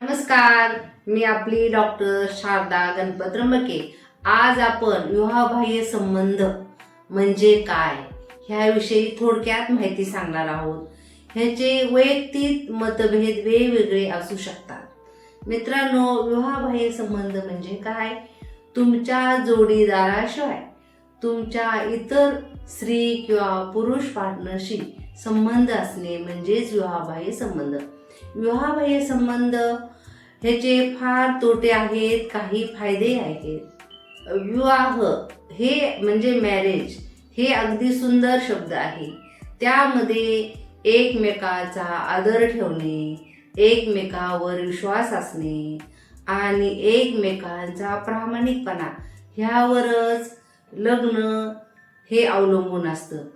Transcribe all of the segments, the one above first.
नमस्कार, मी आपली डॉक्टर शारदा गणपत त्र्यंबके। आज आपण विवाहबाह्य संबंध म्हणजे काय ह्याविषयी थोडक्यात माहिती सांगणार आहोत। ह्याचे वैयक्तिक मतभेद वेगवेगळे असू शकतात। मित्रांनो, विवाहबाह्य संबंध म्हणजे काय? तुमच्या जोडीदाराशिवाय तुमच्या इतर स्त्री किंवा पुरुष पार्टनरशी संबंध असणे म्हणजेच विवाहबाह्य संबंध। विवाहबाह्य संबंध ह्याचे फार तोटे आहेत, काही फायदे आहेत। विवाह हे म्हणजे मॅरेज हे अगदी सुंदर शब्द आहे। त्यामध्ये एकमेकाचा आदर ठेवणे, एकमेकावर विश्वास असणे आणि एकमेकांचा प्रामाणिकपणा ह्यावरच लग्न हे अवलंबून असतं।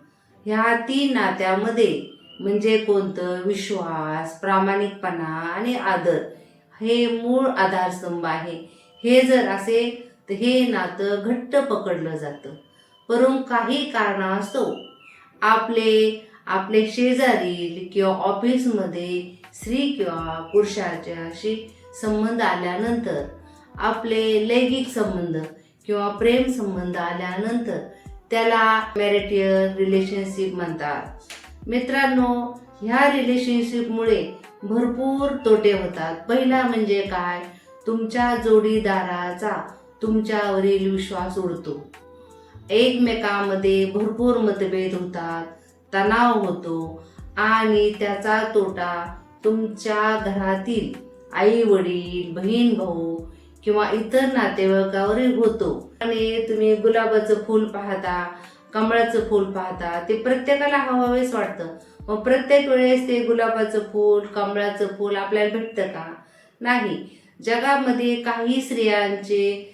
ह्या तीन नात्यामध्ये म्हणजे कोणतं? विश्वास, प्रामाणिकपणा आणि आदर हे मूळ आधारस्तंभ आहे। हे जर असेल तर हे नातं घट्ट पकडलं जातं। परंतु काही कारणास्तव आपले शेजारी किंवा ऑफिसमध्ये स्त्री किंवा पुरुषाच्याशी संबंध आल्यानंतर, आपले लैंगिक संबंध किंवा प्रेम संबंध आल्यानंतर त्याला मॅरिटल रिलेशनशिप म्हणतात। मित्रांनो, ह्या रिलेशनशिपमुळे भरपूर तोटे होतात। पहिला म्हणजे काय? तुमच्या जोडीदाराचा तुमच्यावरील विश्वास उडतो, एकमेकांमध्ये भरपूर मतभेद होतात, तणाव होतो आणि त्याचा तोटा तुमच्या घरातील आई वडील, बहीण भाऊ किंवा इतर नातेवाईकावरही होतो। आणि तुम्ही गुलाबाचं फूल पाहता, कमळाचं फूल पाहता, ते प्रत्येकाला हवावेच वाटतं। मग प्रत्येक वेळेस ते गुलाबाचं फूल, कमळाचं फूल आपल्याला भेटतं का? नाही। जगामध्ये काही स्त्रियांचे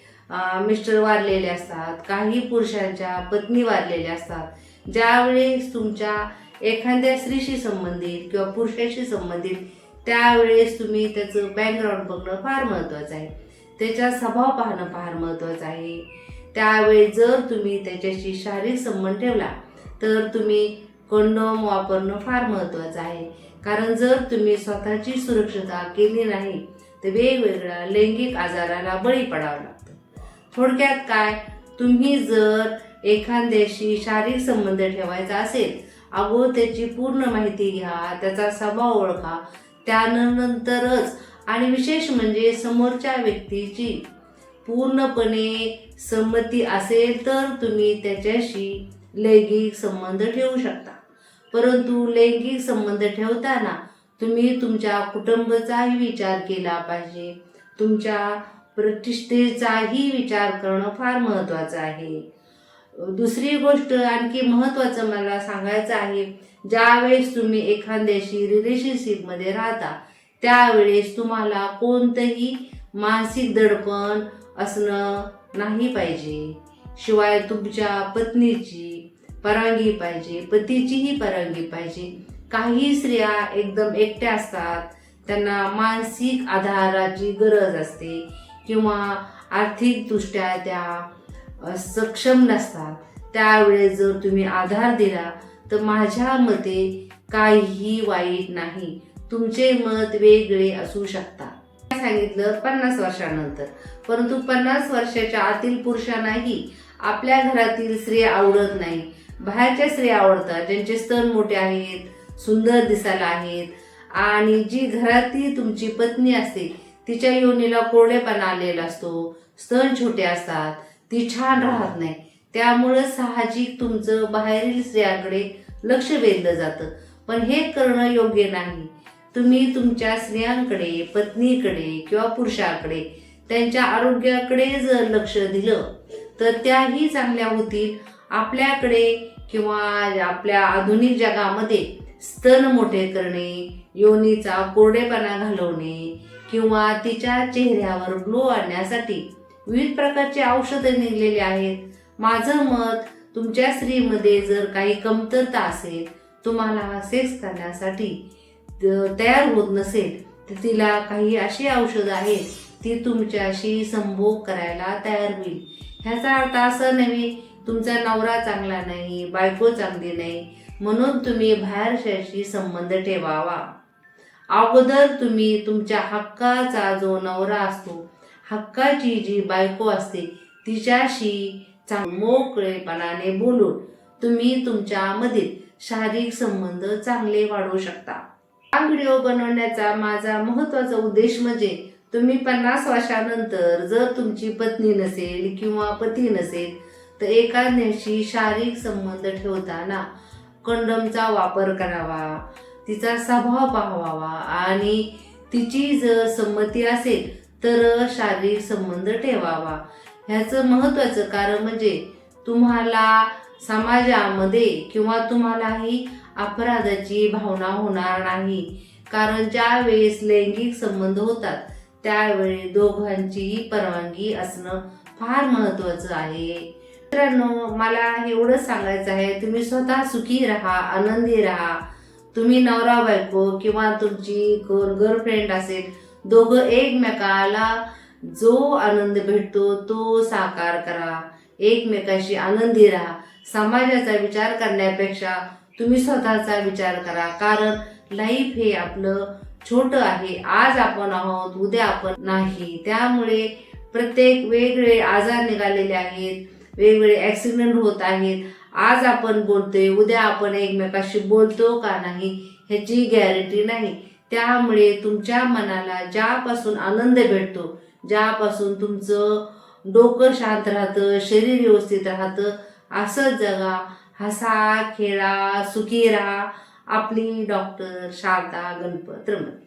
मिस्टर वारलेले असतात, काही पुरुषांच्या पत्नी वारलेल्या असतात। ज्यावेळेस तुमच्या एखाद्या स्त्रीशी संबंधित किंवा पुरुषाशी संबंधित त्यावेळेस तुम्ही त्याचं बॅकग्राऊंड बघणं फार महत्त्वाचं आहे, त्याचा स्वभाव पाहणं फार महत्त्वाचं आहे। त्यावेळी जर तुम्ही त्याच्याशी शारीरिक संबंध ठेवला तर तुम्ही कंडोम वापरणं फार महत्त्वाचं आहे। कारण जर तुम्ही स्वतःची सुरक्षता केली नाही तर वेगवेगळ्या लैंगिक आजाराला बळी पडावं लागतं। थोडक्यात काय? तुम्ही जर एखाद्याशी शारीरिक संबंध ठेवायचा असेल, अगोदर त्याची पूर्ण माहिती घ्या, त्याचा स्वभाव ओळखा, त्यानंतरच आणि विशेष म्हणजे समोरच्या व्यक्तीची पूर्णपणे संमती असेल तर तुम्ही त्याच्याशी लैंगिक संबंध ठेवू शकता। परंतु लैंगिक संबंध ठेवताना तुम्ही तुमच्या कुटुंबाचाही विचार केला पाहिजे, तुमच्या प्रतिष्ठेचाही विचार करणं फार महत्त्वाचं आहे। दुसरी गोष्ट आणखी महत्त्वाचं मला सांगायचं आहे, ज्यावेळेस तुम्ही एखाद्याशी रिलेशनशिपमध्ये राहता त्यावेळेस तुम्हाला कोणतंही मानसिक दडपण असणं नाही पाहिजे। शिवाय तुमच्या पत्नीची परवानगी पाहिजे, पतीचीही परवानगी पाहिजे। काही स्त्रिया एकदम एकट्या असतात, त्यांना मानसिक आधाराची गरज असते किंवा आर्थिकदृष्ट्या त्या सक्षम नसतात। त्यावेळेस जर तुम्ही आधार दिला तर माझ्या मते काहीही वाईट नाही। तुमचे मत वेगळे असू शकतात। सांगितलं 50 वर्षानंतर, परंतु 50 वर्षाच्या आतील पुरुषांनाही आपल्या घरातील स्त्री आवडत नाही, बाहेरच्या स्त्रिया आवडतात, ज्यांचे स्तन मोठे आहेत, सुंदर दिसायला आहेत आणि जी घरातील तुमची पत्नी असते तिच्या योनीला कोरडेपणा आलेला असतो, स्तन छोटे असतात, ती छान राहत नाही। त्यामुळे साहजिक तुमचं बाहेरील स्त्रियाकडे लक्ष वेधलं जातं, पण हे करणं योग्य नाही। तुम्ही तुमच्या स्त्रियांकडे, पत्नीकडे किंवा पुरुषाकडे त्यांच्या आरोग्याकडे जर लक्ष दिलं तर त्याही चांगल्या होतील। आपल्याकडे किंवा आपल्या आधुनिक जगामध्ये स्तन मोठे करणे, योनीचा कोरडेपणा घालवणे किंवा तिच्या चेहऱ्यावर ग्लो आणण्यासाठी विविध प्रकारचे औषधं निघालेले आहेत। माझं मत, तुमच्या स्त्रीमध्ये जर काही कमतरता असेल, तुम्हाला सेक्स करण्यासाठी तयार होत नसेल तर तिला काही अशी औषधं आहेत ती तुमच्याशी संभोग करायला तयार होईल। ह्याचा अर्थ असा नव्हे तुमचा नवरा चांगला नाही, बायको चांगली नाही म्हणून तुम्ही बाहेरच्याशी संबंध ठेवावा। अगोदर तुम्ही तुमच्या हक्काचा जो नवरा असतो, हक्काची जी बायको असते, तिच्याशी मोकळेपणाने बोलून तुम्ही तुमच्यामधील शारीरिक संबंध चांगले वाढवू शकता. हा व्हिडिओ बनवण्याचा माझा महत्त्वाचा उद्देश म्हणजे तुम्ही 50 वर्षानंतर जर तुमची पत्नी नसेल किंवा पती नसेल तर एखाद्याशी शारीरिक संबंध ठेवताना कंडोमचा वापर करावा, तिचा स्वभाव पाहावा आणि तिची जर संमती असेल तर शारीरिक संबंध ठेवावा. ह्याचं महत्त्वाचं कारण म्हणजे तुम्हाला समाजामध्ये किंवा तुम्हालाही अपराधाची भावना होणार नाही. कारण ज्या वेळेस लैंगिक संबंध होतात त्यावेळी दोघांचीही परवानगी असणं फार महत्त्वाचं आहे. मित्रांनो, मला एवढंच सांगायचं आहे, तुम्ही स्वतः सुखी राहा, आनंदी राहा. तुम्ही नवरा बायको किंवा तुमची कोण गर्लफ्रेंड असेल, दोघं एकमेकाला जो आनंद भेटतो तो साकार करा, एकमेकाशी आनंदी राहा. समाजाचा विचार करण्यापेक्षा तुम्ही स्वतःचा विचार करा. कारण लाईफ हे आपलं छोटं आहे. आज आपण आहोत, उद्या आपण नाही. त्यामुळे प्रत्येक वेगवेगळे आजार निघालेले आहेत, वेगवेगळे ॲक्सिडेंट होत आहेत. आज आपण बोलतोय, उद्या आपण एकमेकाशी बोलतो का नाही ह्याची गॅरंटी नाही. त्यामुळे तुमच्या मनाला ज्यापासून आनंद भेटतो, ज्यापासून तुमचं डोकं शांत राहतं, शरीर व्यवस्थित राहतं, असंच जगा. हसा, खेळा, सुखी राहा. आपली डॉक्टर शारदा गणपत रमत.